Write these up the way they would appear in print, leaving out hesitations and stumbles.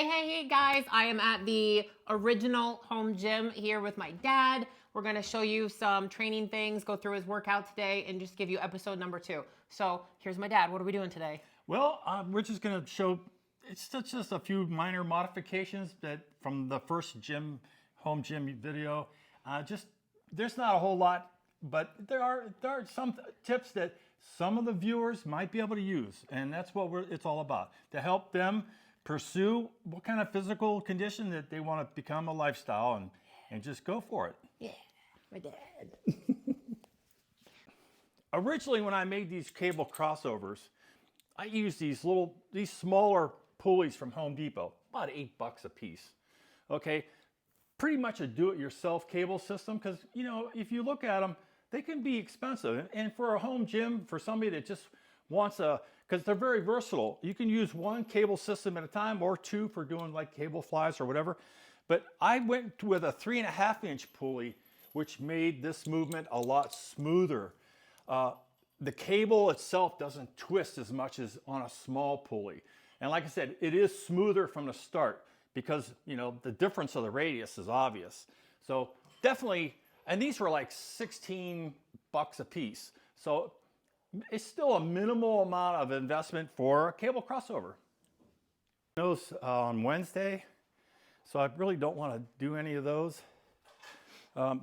Hey guys, I am at the original home gym here with my dad. We're gonna show you some training things, go through his workout today, and just give you episode number 2. So here's my dad. What are we doing today? Well, we're just gonna show, it's just a few minor modifications that from the first home gym video. There's not a whole lot, but there are some tips that some of the viewers might be able to use, and that's what it's all about, to help them pursue what kind of physical condition that they want to become a lifestyle and just go for it. Yeah, my dad. Originally, when I made these cable crossovers, I used these smaller pulleys from Home Depot, about $8 a piece. Okay, pretty much a do-it-yourself cable system, because if you look at them, they can be expensive. And for a home gym, for somebody that just wants because they're very versatile. You can use one cable system at a time or two for doing like cable flies or whatever. But I went with a 3.5-inch pulley, which made this movement a lot smoother. The cable itself doesn't twist as much as on a small pulley. And like I said, it is smoother from the start because, the difference of the radius is obvious. So definitely, and these were like $16 a piece. So it's still a minimal amount of investment for a cable crossover. Those on Wednesday, so I really don't want to do any of those. I'm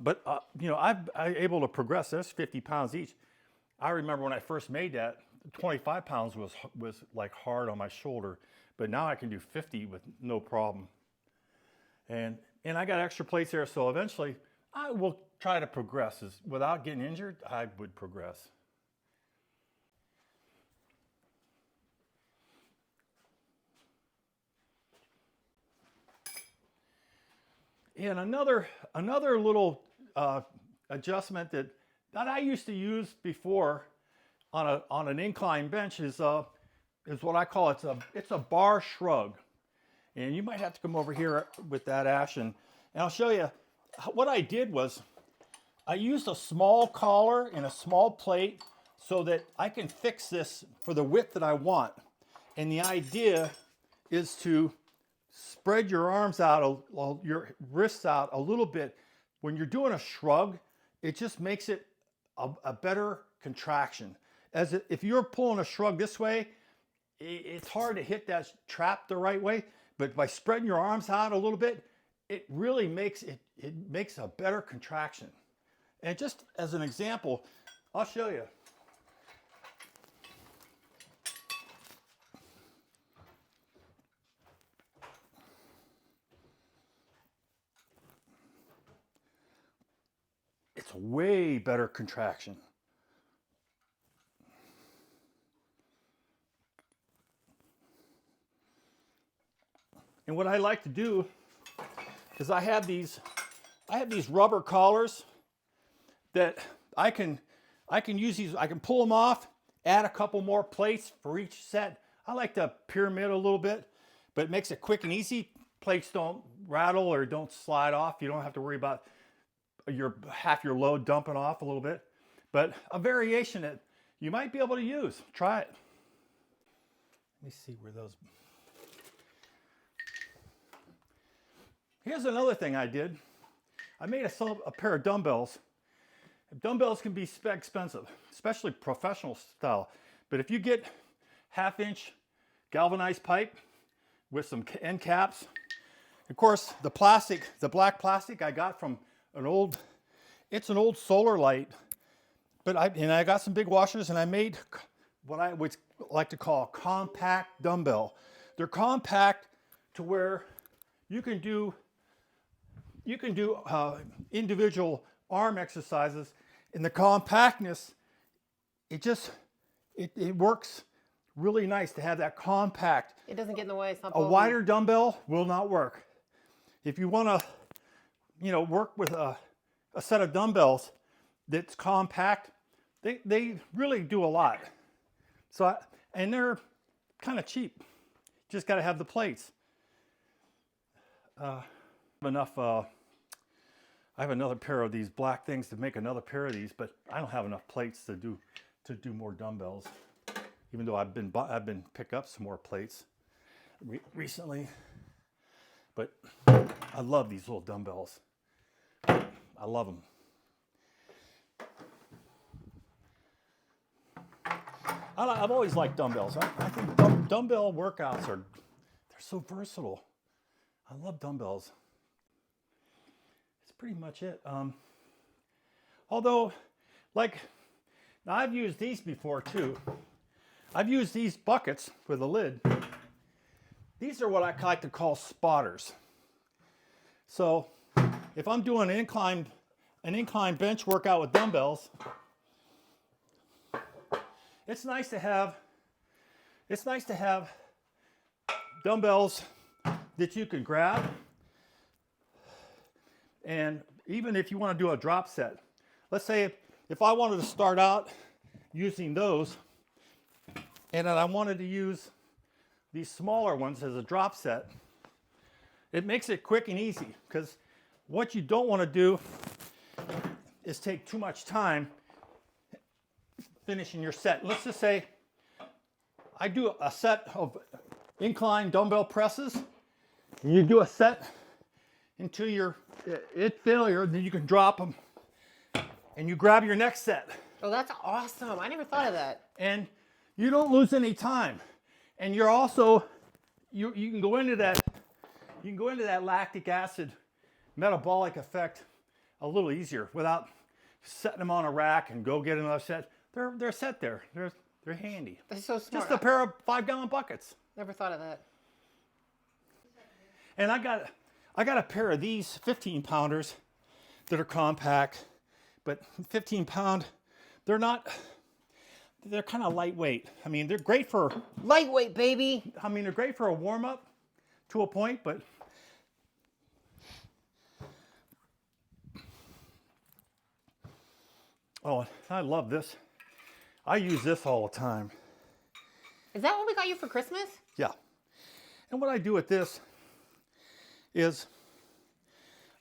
able to progress. There's 50 pounds each. I remember when I first made that, 25 pounds was like hard on my shoulder, but now I can do 50 with no problem. And I got extra plates here, so eventually I will try to progress. Without getting injured, I would progress. And another little adjustment that I used to use before on an incline bench is what I call it's a bar shrug. And you might have to come over here with that, Ash, and I'll show you. What I did was I used a small collar and a small plate so that I can fix this for the width that I want. And the idea is to spread your arms out, your wrists out a little bit. When you're doing a shrug, it just makes it a better contraction. If you're pulling a shrug this way, it's hard to hit that trap the right way. But by spreading your arms out a little bit, it really makes it makes a better contraction. And just as an example, I'll show you. It's a way better contraction. And what I like to do is I have these rubber collars that I can use these. I can pull them off, add a couple more plates for each set. I like to pyramid a little bit, but it makes it quick and easy. Plates don't rattle or don't slide off. You don't have to worry about half your load dumping off a little bit, but a variation that you might be able to use. Try it. Let me see where those. Here's another thing I did. I made a pair of dumbbells. Dumbbells can be expensive, especially professional style. But if you get 1/2-inch galvanized pipe with some end caps, of course the black plastic I got from it's an old solar light, but I got some big washers and I made what I would like to call a compact dumbbell. They're compact to where you can do individual arm exercises. In the compactness, it works really nice to have that compact. It doesn't get in the way. It's not a wider dumbbell will not work. If you want to work with a set of dumbbells that's compact, they really do a lot. And they're kind of cheap. Just got to have the plates. I have another pair of these black things to make another pair of these, but I don't have enough plates to do more dumbbells. Even though I've been pick up some more plates recently. But I love these little dumbbells. I love them. I've always liked dumbbells. I think dumbbell workouts they're so versatile. I love dumbbells. It's pretty much it. Although, like, now I've used these before too. I've used these buckets with a lid. These are what I like to call spotters. So if I'm doing an incline bench workout with dumbbells, it's nice to have dumbbells that you can grab. And even if you want to do a drop set, let's say if I wanted to start out using those and then I wanted to use these smaller ones as a drop set, it makes it quick and easy, because what you don't want to do is take too much time finishing your set. Let's just say I do a set of incline dumbbell presses, and you do a set until you're at failure, then you can drop them and you grab your next set. Oh, that's awesome. I never thought of that. And you don't lose any time. And you're also, you can go into that lactic acid metabolic effect a little easier without setting them on a rack and go get another set. They're set there. They're handy. That's so smart. Just a pair of 5-gallon buckets. Never thought of that. And I got a pair of these 15-pounders that are compact, but 15-pound, they're kind of lightweight. I mean, they're great for lightweight, baby. I mean, they're great for a warm-up to a point, but oh, I love this. I use this all the time. Is that what we got you for Christmas? Yeah. And what I do with this is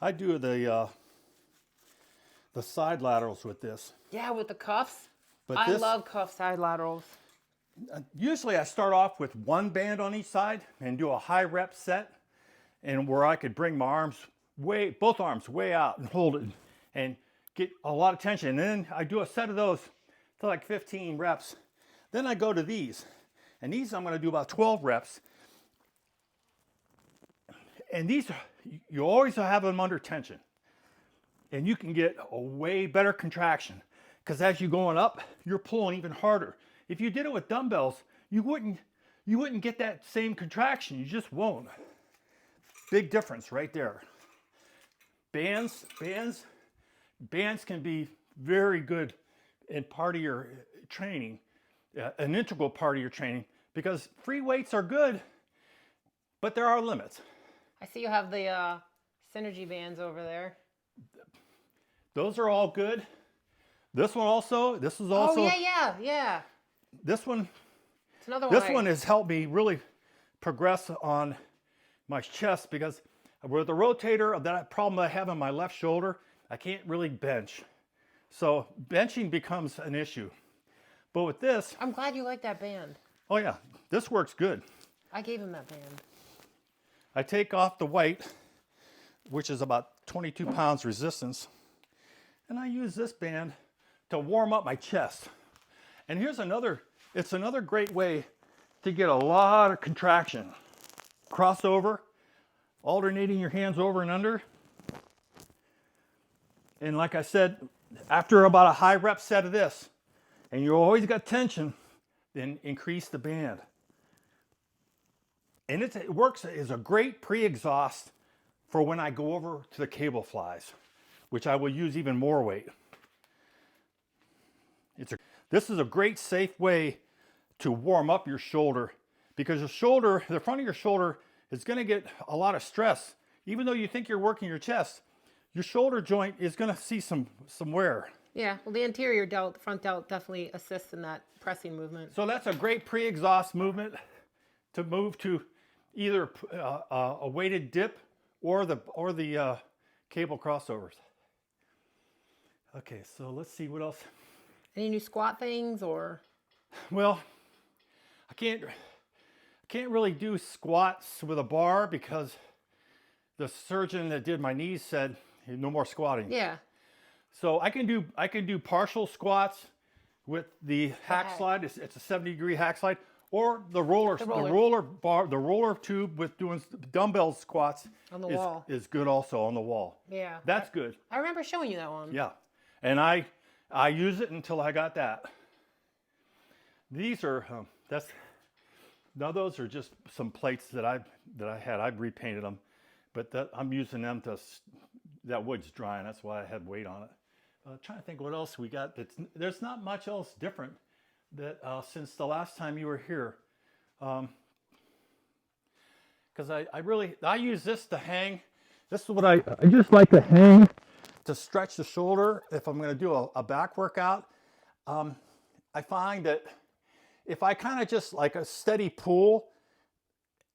I do the side laterals with this. Yeah, with the cuffs. But I love cuff side laterals. Usually I start off with one band on each side and do a high rep set, and where I could bring my arms both arms way out and hold it and get a lot of tension. And then I do a set of those to like 15 reps. Then I go to these, and these I'm going to do about 12 reps. And these, you always have them under tension, and you can get a way better contraction, because as you're going up, you're pulling even harder. If you did it with dumbbells, you wouldn't get that same contraction. You just won't. Big difference right there. Bands can be very good in part of your training, an integral part of your training, because free weights are good, but there are limits. I see you have the synergy bands over there. Those are all good. This is also. Oh, yeah. This one. It's another one. This one has helped me really progress on my chest, because with the rotator, that problem I have in my left shoulder, I can't really bench. So benching becomes an issue. But with this, I'm glad you like that band. oh yeah, this works good. I gave him that band. I take off the white, which is about 22 pounds resistance, and I use this band to warm up my chest. And it's another great way to get a lot of contraction. Crossover, alternating your hands over and under. And like I said, after about a high rep set of this, and you always got tension, then increase the band. And it works as a great pre-exhaust for when I go over to the cable flies, which I will use even more weight. This is a great safe way to warm up your shoulder, because the front of your shoulder is going to get a lot of stress. Even though you think you're working your chest, your shoulder joint is going to see some wear. Yeah, well, the anterior delt, the front delt definitely assists in that pressing movement. So that's a great pre-exhaust movement to move to either a weighted dip or the cable crossovers. Okay, so let's see what else. Any new squat things or? Well, I can't really do squats with a bar, because the surgeon that did my knees said, hey, no more squatting. Yeah. So I can do partial squats with the hack slide. It's a 70-degree hack slide, or the roller tube with doing dumbbell squats on the wall is good also on the wall. Yeah. That's good. I remember showing you that one. Yeah. And I use it until I got that. These are now those are just some plates that I had. I've repainted them, but I'm using them that wood's drying. That's why I had weight on it. Trying to think what else we got. There's not much else different that since the last time you were here. Because I use this to hang. This is what I just like to hang to stretch the shoulder if I'm going to do a back workout. I find that if I kind of just like a steady pull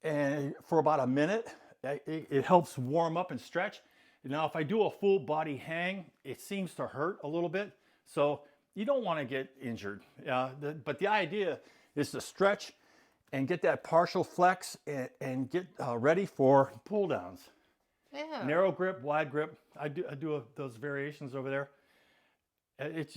and for about a minute, it helps warm up and stretch. Now, if I do a full body hang, it seems to hurt a little bit. So you don't want to get injured. But the idea is to stretch and get that partial flex and get ready for pull downs. Yeah. Narrow grip, wide grip. I do those variations over there. It's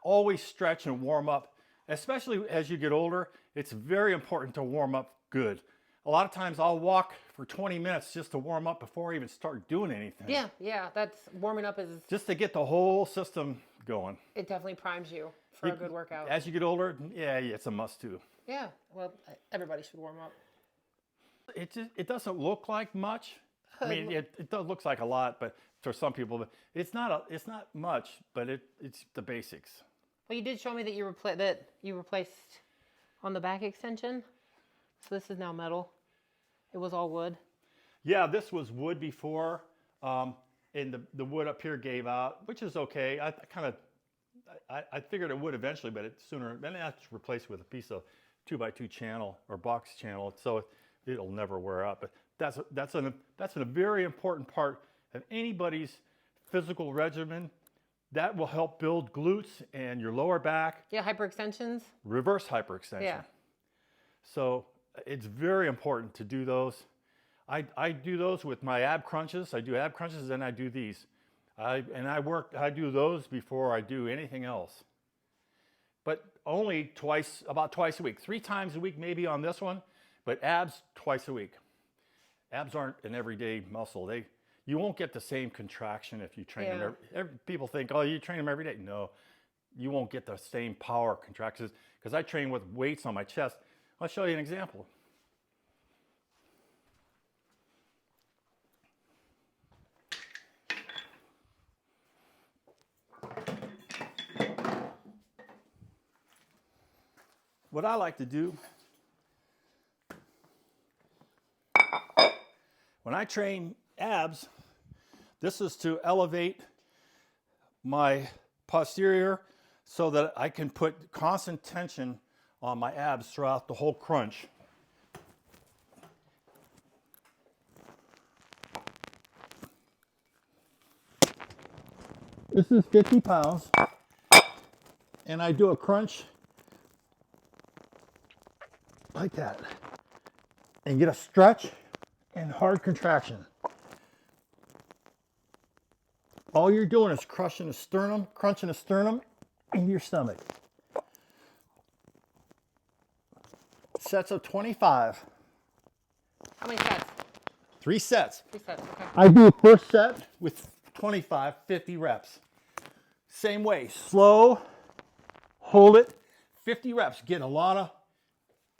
always stretch and warm up. Especially as you get older, it's very important to warm up good. A lot of times I'll walk for 20 minutes just to warm up before I even start doing anything. Yeah, that's warming up is just to get the whole system going. It definitely primes you for a good workout. As you get older, yeah, it's a must too. Yeah, well, everybody should warm up. It doesn't look like much. I mean, it looks like a lot, but for some people, but it's not much, but it's the basics. Well, you did show me that you replaced on the back extension. So this is now metal. It was all wood. Yeah, this was wood before, and the wood up here gave out, which is okay. I figured it would eventually, but then I have to replace it with a piece of 2x2 channel or box channel, so it'll never wear out. But that's a very important part of anybody's physical regimen. That will help build glutes and your lower back. Yeah, hyperextensions. Reverse hyperextension. Yeah. So it's very important to do those. I do those with my ab crunches. I do ab crunches, then I do these. I do those before I do anything else. But only about twice a week. 3 times a week maybe on this one, but abs twice a week. Abs aren't an everyday muscle. You won't get the same contraction if you train them. People think, oh, you train them every day. No, you won't get the same power contractions because I train with weights on my chest. I'll show you an example. What I like to do when I train abs, this is to elevate my posterior so that I can put constant tension on my abs throughout the whole crunch. This is 50 pounds, and I do a crunch like that, and get a stretch and hard contraction. All you're doing is crunching the sternum into your stomach. Sets of 25. How many sets? 3 sets. 3 sets, okay. I do a first set with 25, 50 reps. Same way, slow, hold it, 50 reps. Get a lot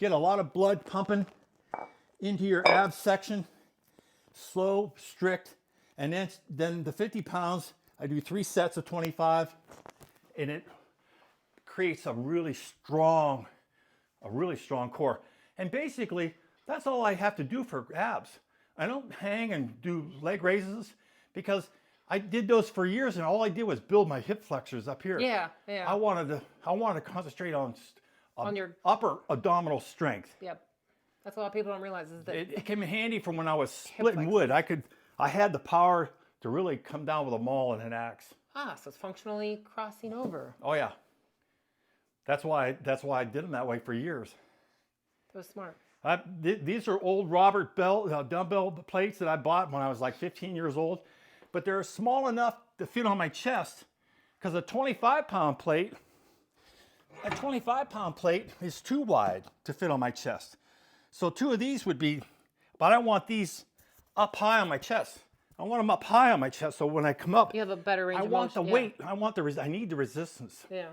of blood pumping into your abs section. Slow, strict, and then the 50 pounds, I do 3 sets of 25, and it creates a really strong core. And basically, that's all I have to do for abs. I don't hang and do leg raises because I did those for years, and all I did was build my hip flexors up here. Yeah. I wanted to concentrate on your upper abdominal strength. Yep. That's what a lot of people don't realize is that it came in handy from when I was splitting wood. I had the power to really come down with a maul and an axe. so it's functionally crossing over. Oh yeah. That's why I did them that way for years. That was smart. These are old Robert Bell dumbbell plates that I bought when I was like 15 years old, but they're small enough to fit on my chest because a 25-pound plate, is too wide to fit on my chest. So 2 of these would be, but I want these up high on my chest. I want them up high on my chest so when I come up, You have a better range of motion. I want the weight. I want I need the resistance. Yeah.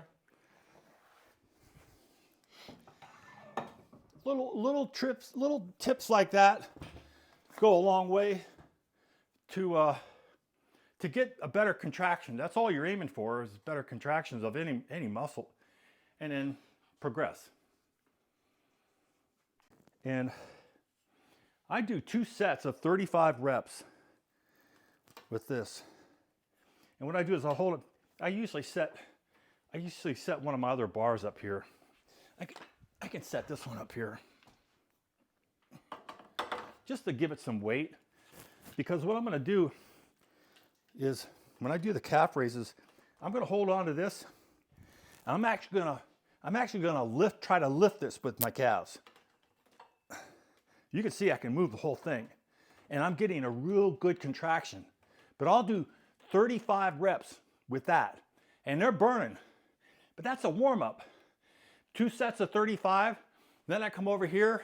Little tips like that go a long way to get a better contraction. That's all you're aiming for is better contractions of any muscle, and then progress. And I do 2 sets of 35 reps with this. And what I do is I'll hold it. I usually set one of my other bars up here. I can set this one up here just to give it some weight, because what I'm going to do is when I do the calf raises, I'm going to hold on to this. And I'm actually going to try to lift this with my calves. You can see I can move the whole thing, and I'm getting a real good contraction. But I'll do 35 reps with that, and they're burning. But that's a warm up. 2 sets of 35. Then I come over here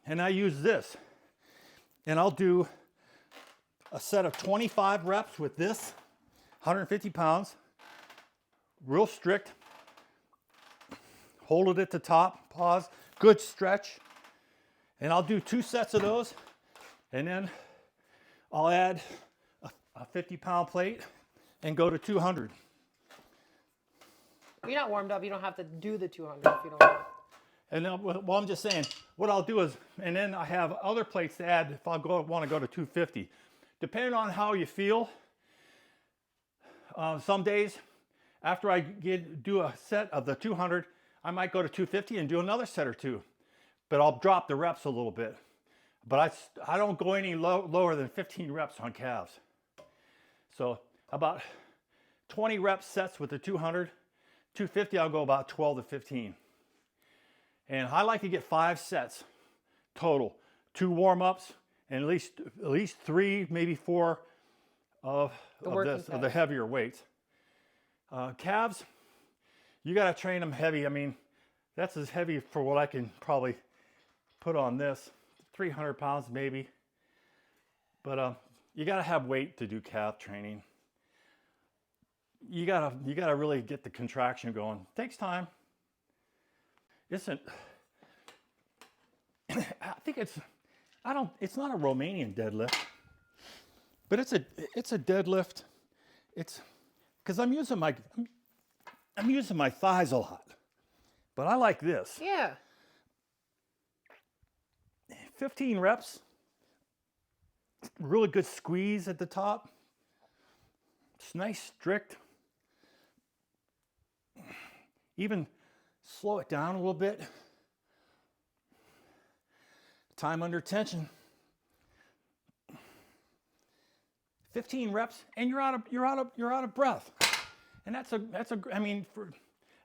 and I use this, and I'll do a set of 25 reps with this, 150 pounds, real strict. Hold it at the top, pause, good stretch. And I'll do 2 sets of those, and then I'll add a 50-pound plate and go to 200. You're not warmed up. You don't have to do the 200 if you don't want. And then, well, I'm just saying, what I'll do is, and then I have other plates to add if I want to go to 250. Depending on how you feel, some days after I do a set of the 200, I might go to 250 and do another set or 2. But I'll drop the reps a little bit. But I don't go any lower than 15 reps on calves. So about 20 rep sets with the 200. 250, I'll go about 12 to 15. And I like to get 5 sets total. 2 warm-ups and at least 3, maybe 4 of the heavier weights. Calves, you got to train them heavy. I mean, that's as heavy for what I can probably put on this. 300 pounds maybe. But you got to have weight to do calf training. You gotta really get the contraction going. It takes time. I think it's not a Romanian deadlift, but it's a deadlift. It's because I'm using my thighs a lot, but I like this. Yeah. 15 reps. Really good squeeze at the top. It's nice, strict. Even slow it down a little bit. Time under tension. 15 reps, and you're out of breath. And I mean,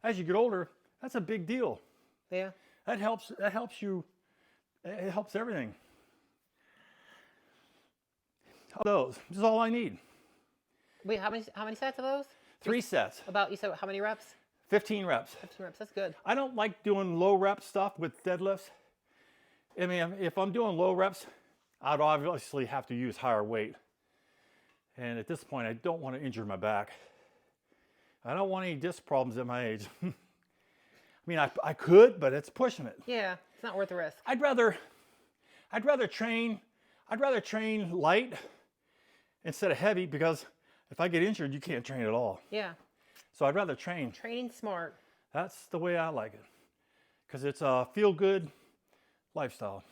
as you get older, that's a big deal. Yeah. That helps you. It helps everything. Those. This is all I need. Wait, how many sets of those? 3 sets. You said how many reps? 15 reps. 15 reps, that's good. I don't like doing low rep stuff with deadlifts. I mean, if I'm doing low reps, I'd obviously have to use higher weight. And at this point, I don't want to injure my back. I don't want any disc problems at my age. I mean, I could, but it's pushing it. Yeah, it's not worth the risk. I'd rather train light instead of heavy, because if I get injured, you can't train at all. Yeah. So I'd rather train. Training smart. That's the way I like it, because it's a feel-good lifestyle.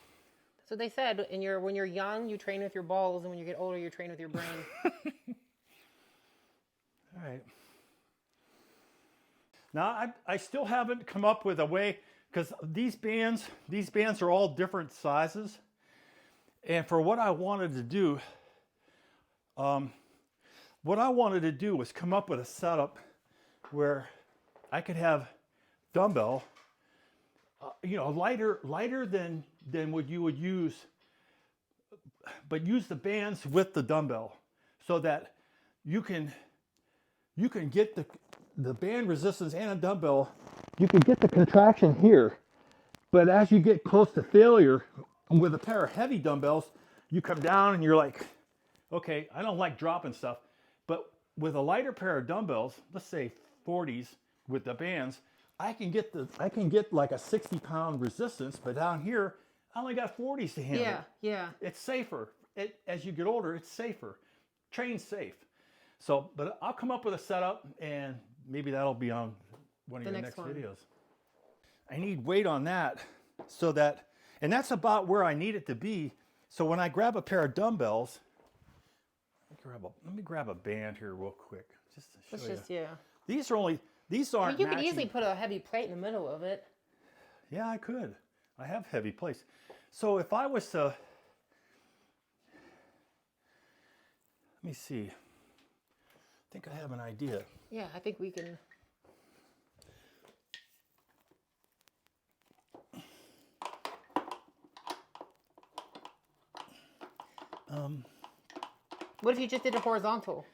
That's what they said. When you're young, you train with your balls, and when you get older, you train with your brain. All right. Now, I still haven't come up with a way, because these bands are all different sizes. And for what I wanted to do, was come up with a setup where I could have dumbbell you know, lighter than what you would use, but use the bands with the dumbbell so that you can get the band resistance and a dumbbell. You can get the contraction here, but as you get close to failure with a pair of heavy dumbbells, you come down and you're like, okay, I don't like dropping stuff, but with a lighter pair of dumbbells, let's say 40s with the bands, I can get like a 60-pound resistance, but down here, I only got 40s to handle. Yeah. It's safer. As you get older, it's safer. Train safe. So, but I'll come up with a setup, and maybe that'll be on one of your next videos. I need weight on that so that, and that's about where I need it to be. So when I grab a pair of dumbbells, let me grab a band here real quick, just to show you. These aren't. You could easily put a heavy plate in the middle of it. Yeah, I could. I have heavy plates. So if I was to, let me see. I think I have an idea. Yeah, I think we can. What if you just did a horizontal?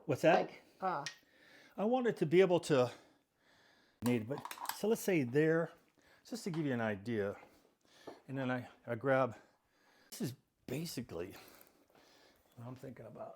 What's that? I wanted to be able to, but so let's say there, just to give you an idea, and then I grab, this is basically what I'm thinking about.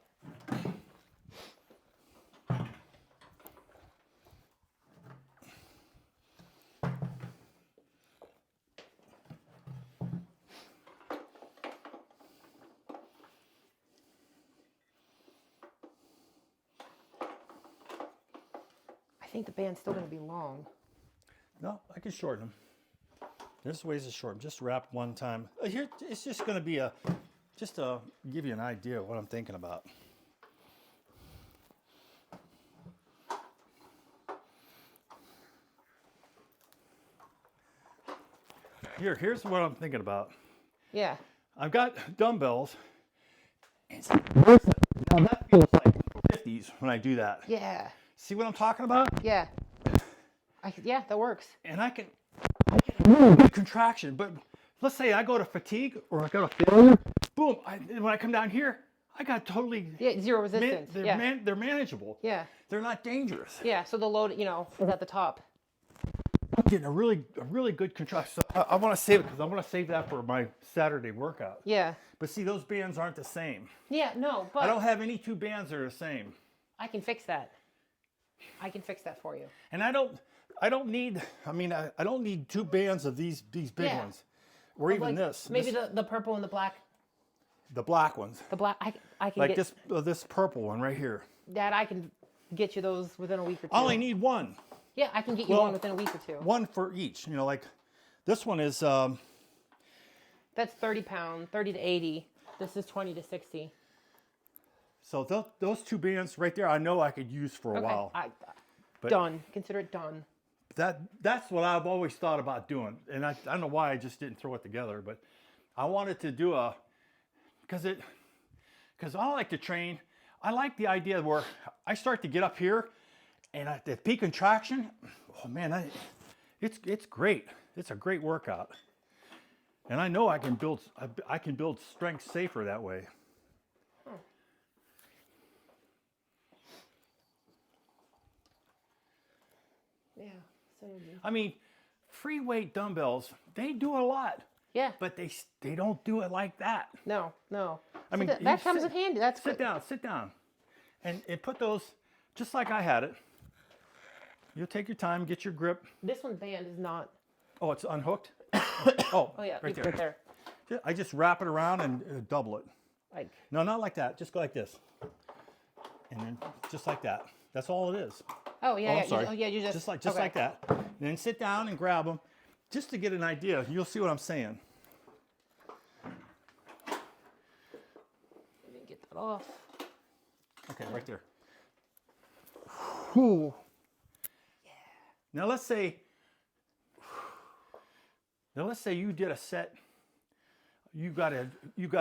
I think the band's still going to be long. No, I can shorten them. There's ways to shorten them. Just wrap one time. Here, it's just going to be just to give you an idea of what I'm thinking about. Here's what I'm thinking about. Yeah. I've got dumbbells. And now that feels like 50s when I do that. Yeah. See what I'm talking about? Yeah. Yeah, that works. And I can really good contraction. But let's say I go to fatigue or I go to failure. Boom. When I come down here, I got totally zero resistance. They're manageable. Yeah. They're not dangerous. Yeah. So the load, is at the top. I'm getting a really good contraction. So I want to save it because I want to save that for my Saturday workout. Yeah. But see, those bands aren't the same. Yeah. No. But I don't have any two bands that are the same. I can fix that. I can fix that for you. And I don't need two bands of these big ones. Or even this. Maybe the purple and the black. The black ones. The black, I can like get. this purple one right here. Dad, I can get you those within a week or two. I only need one. Yeah, I can get you one within a week or two. One for each. Like this one is. That's 30 pounds, 30 to 80. This is 20 to 60. So those two bands right there, I know I could use for a while. Done. Consider it done. That's what I've always thought about doing, and I don't know why I just didn't throw it together, but I wanted to do because I like to train. I like the idea where I start to get up here, and at the peak contraction, oh man, it's great. It's a great workout, and I know I can build strength safer that way. Yeah. I mean, free weight dumbbells, they do a lot. Yeah. But they don't do it like that. No. I mean, that comes in handy. That's sit down. And put those just like I had it. You'll take your time, get your grip. This one band is not. Oh, it's unhooked? Oh yeah, right there. I just wrap it around and double it. No, not like that. Just go like this. And then just like that. That's all it is. Oh yeah, I'm sorry. You just like that. And then sit down and grab them, just to get an idea. You'll see what I'm saying. Let me get that off. Okay, right there. Ooh. Yeah. Now let's say you did a set. You got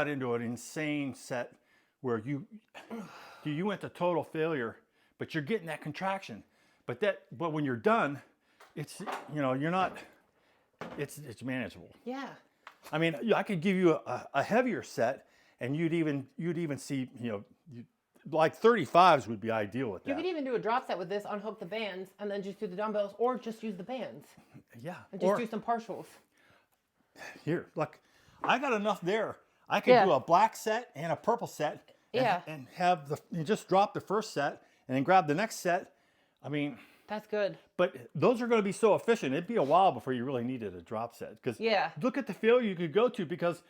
into an insane set where you went to total failure. But you're getting that contraction. But when you're done, it's you're not it's manageable. Yeah. I mean, I could give you a heavier set, and you'd even see, like 35s would be ideal with that. You could even do a drop set with this, unhook the bands, and then just do the dumbbells, or just use the bands. Yeah. And just do some partials. Here, look, I got enough there. I could do a black set and a purple set. And have you just drop the first set and then grab the next set. I mean, that's good. But those are going to be so efficient. It'd be a while before you really needed a drop set. Because look at the failure you could go to. Because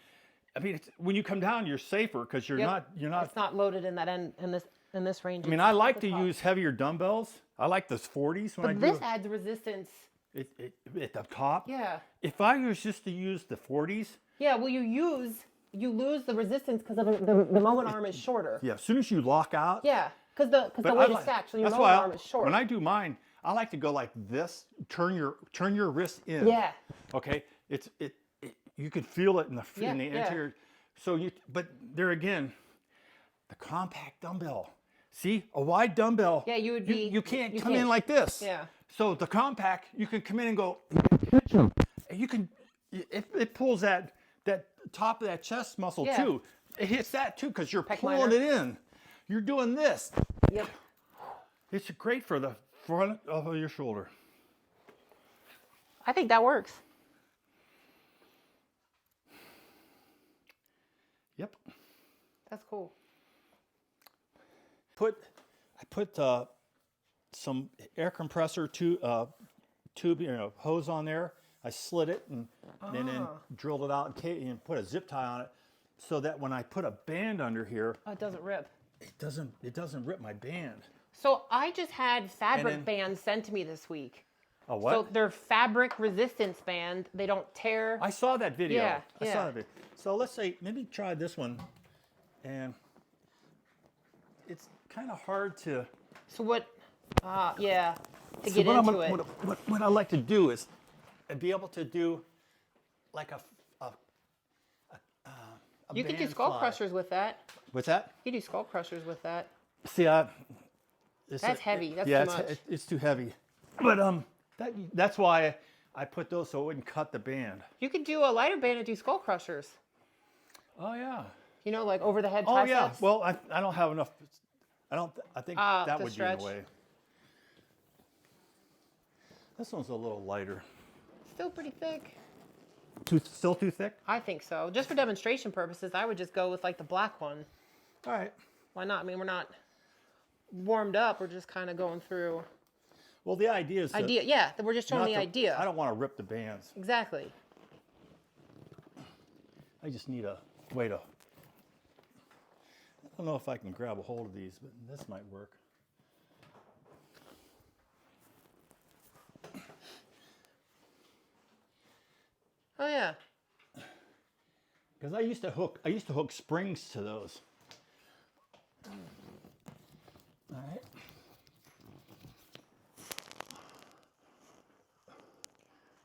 I mean, when you come down, you're safer because you're not. It's not loaded in that end in this range. I mean, I like to use heavier dumbbells. I like those 40s when I do. But this adds resistance. At the top. Yeah. If I was just to use the 40s. Yeah. Well, you lose the resistance because the moment arm is shorter. Yeah. As soon as you lock out. Yeah. Because the weight is stacked, so your moment arm is short. When I do mine, I like to go like this. Turn your wrist in. Yeah. Okay. You can feel it in the anterior. So but there again, the compact dumbbell. See, a wide dumbbell. Yeah, you would be. You can't come in like this. Yeah. So the compact, you can come in and go. You can. It pulls that top of that chest muscle too. It hits that too because you're pulling it in. You're doing this. Yep. It's great for the front of your shoulder. I think that works. Yep. That's cool. I put some air compressor tube, hose on there. I slid it and then drilled it out and put a zip tie on it, so that when I put a band under here, it doesn't rip. It doesn't rip my band. So I just had fabric bands sent to me this week. A what? So they're fabric resistance band. They don't tear. I saw that video. Yeah, I saw that video. So let's say maybe try this one, and it's kind of hard to. So what? To get what into it. What I like to do is be able to do like a you could do skull crushers with that. What's that? You could do skull crushers with that. See, that's heavy. That's too much. It's too heavy. But that's why I put those so it wouldn't cut the band. You could do a lighter band and do skull crushers. Oh yeah. Like over the head Oh triceps. yeah. Well, I don't have enough. I think that would stretch. be in the way. This one's a little lighter. Still pretty thick. Still too thick? I think so. Just for demonstration purposes, I would just go with like the black one. All right. Why not? I mean, we're not warmed up. We're just kind of going through. Well, the idea is that we're just showing the idea. I don't want to rip the bands. Exactly. I just need a way to. I don't know if I can grab a hold of these, but this might work. Oh yeah. Because I used to hook springs to those. All right.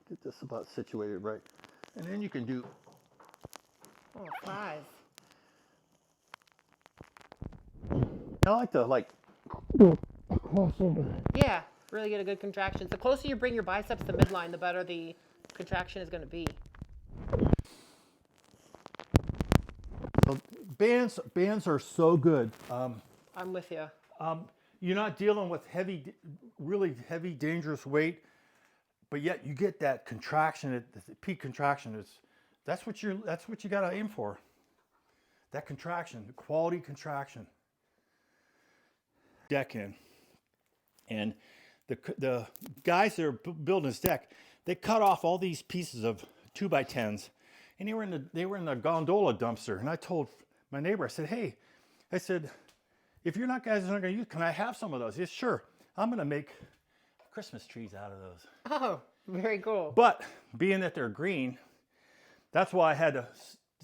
Get this about situated right, and then you can do. Oh, 5. I like to Yeah, really get a good contraction. The closer you bring your biceps to midline, the better the contraction is going to be. Bands are so good. I'm with you. You're not dealing with really heavy, dangerous weight, but yet you get that contraction, the peak contraction. That's what you got to aim for. That contraction, the quality contraction. Deck in, and the guys that are building this deck, they cut off all these pieces of 2x10s, and they were in the gondola dumpster. And I told my neighbor, I said, hey, if you're not guys are not going to use, can I have some of those? Yes, sure. I'm going to make Christmas trees out of those. Oh, very cool. But being that they're green, that's why I had to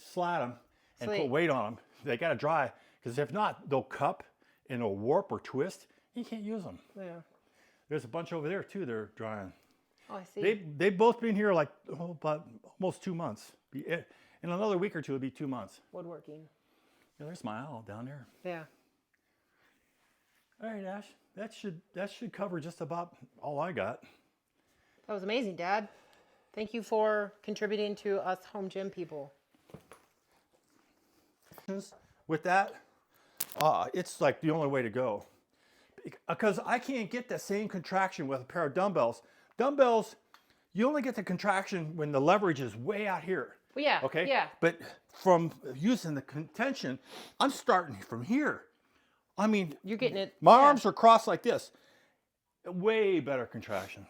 slat them and put weight on them. They got to dry, because if not, they'll cup and they'll warp or twist. You can't use them. Yeah. There's a bunch over there too. They're drying. Oh, I see. They've both been here like about almost 2 months. In another week or two, it'll be 2 months. Woodworking. Yeah, there's my owl down there. Yeah. All right, Ash. That should cover just about all I got. That was amazing, Dad. Thank you for contributing to us home gym people. With that, it's like the only way to go. Because I can't get the same contraction with a pair of dumbbells. Dumbbells, you only get the contraction when the leverage is way out here. Well, yeah. Okay? Yeah. But from using the contention, I'm starting from here. I mean, You're getting it. My arms are crossed like this. Way better contraction.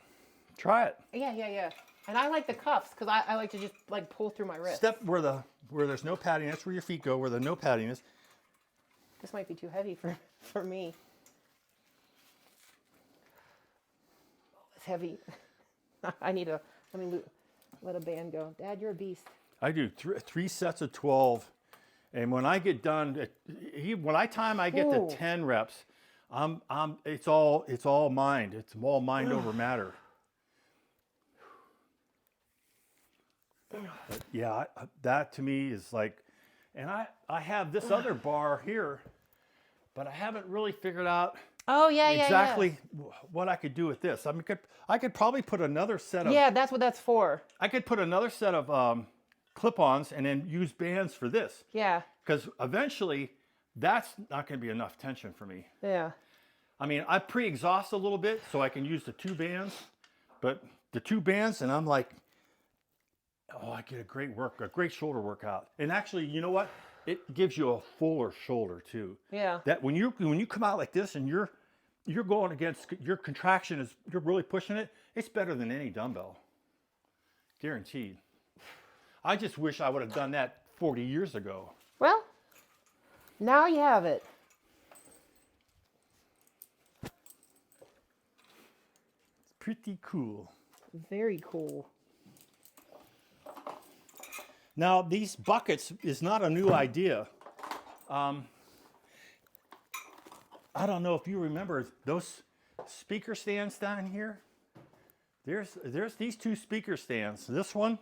Try it. Yeah. And I like the cuffs because I like to just like pull through my wrist. Step where there's no padding. That's where your feet go, where the no padding is. This might be too heavy for me. Oh, it's heavy. I need to, let a band go. Dad, you're a beast. I do three sets of 12. And when I get done, when I get to 10 reps, it's all mind. It's all mind over matter. But yeah, that to me is like, and I have this other bar here, but I haven't really figured out exactly what I could do with this. I mean, I could probably put another set of... Yeah, that's what that's for. I could put another set of clip-ons and then use bands for this. Yeah. Because eventually, that's not going to be enough tension for me. Yeah. I mean, I pre-exhaust a little bit so I can use the 2 bands, but the 2 bands, and I'm like, oh, I get a great shoulder workout. And actually, you know what? It gives you a fuller shoulder too. Yeah. That when you come out like this and you're going against your contraction you're really pushing it, it's better than any dumbbell. Guaranteed. I just wish I would have done that 40 years ago. Well, now you have it. It's pretty cool. Very cool. Now, these buckets is not a new idea. I don't know if you remember those speaker stands down here. There's these 2 speaker stands, this one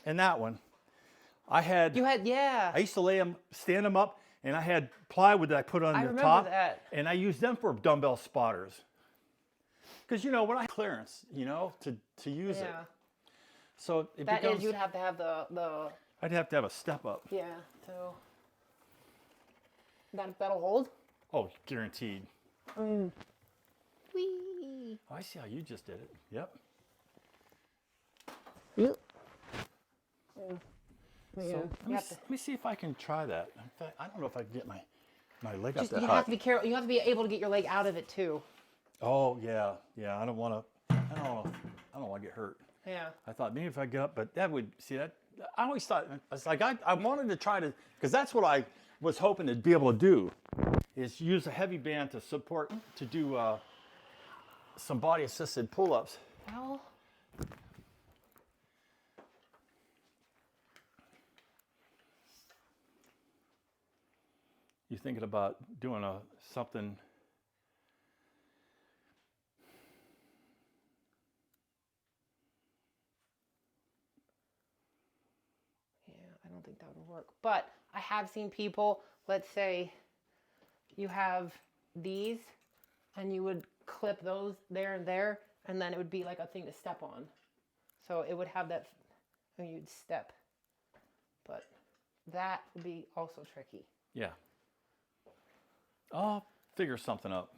and that one. I used to stand them up, and I had plywood that I put on the top. That. And I used them for dumbbell spotters. Because, when I clearance, to use it. So it becomes... you'd have to have the... I'd have to have a step up. Yeah, so... That'll hold? Oh, guaranteed. Whee! Oh, I see how you just did it. Yep. Yep. So let me see if I can try that. In fact, I don't know if I can get my leg up that You high. have to be careful. You have to be able to get your leg out of it too. Oh yeah. I don't want to get hurt. Yeah. I thought maybe if I get up, but that would see that. I always thought it's like I wanted to try to, because that's what I was hoping to be able to do, is use a heavy band to do some body assisted pull-ups. Well. You thinking about doing something? Yeah, I don't think that would work. But I have seen people, let's say you have these and you would clip those there and there, and then it would be like a thing to step on. So it would have that, and you'd step. But that would be also tricky. Yeah. I'll figure something up.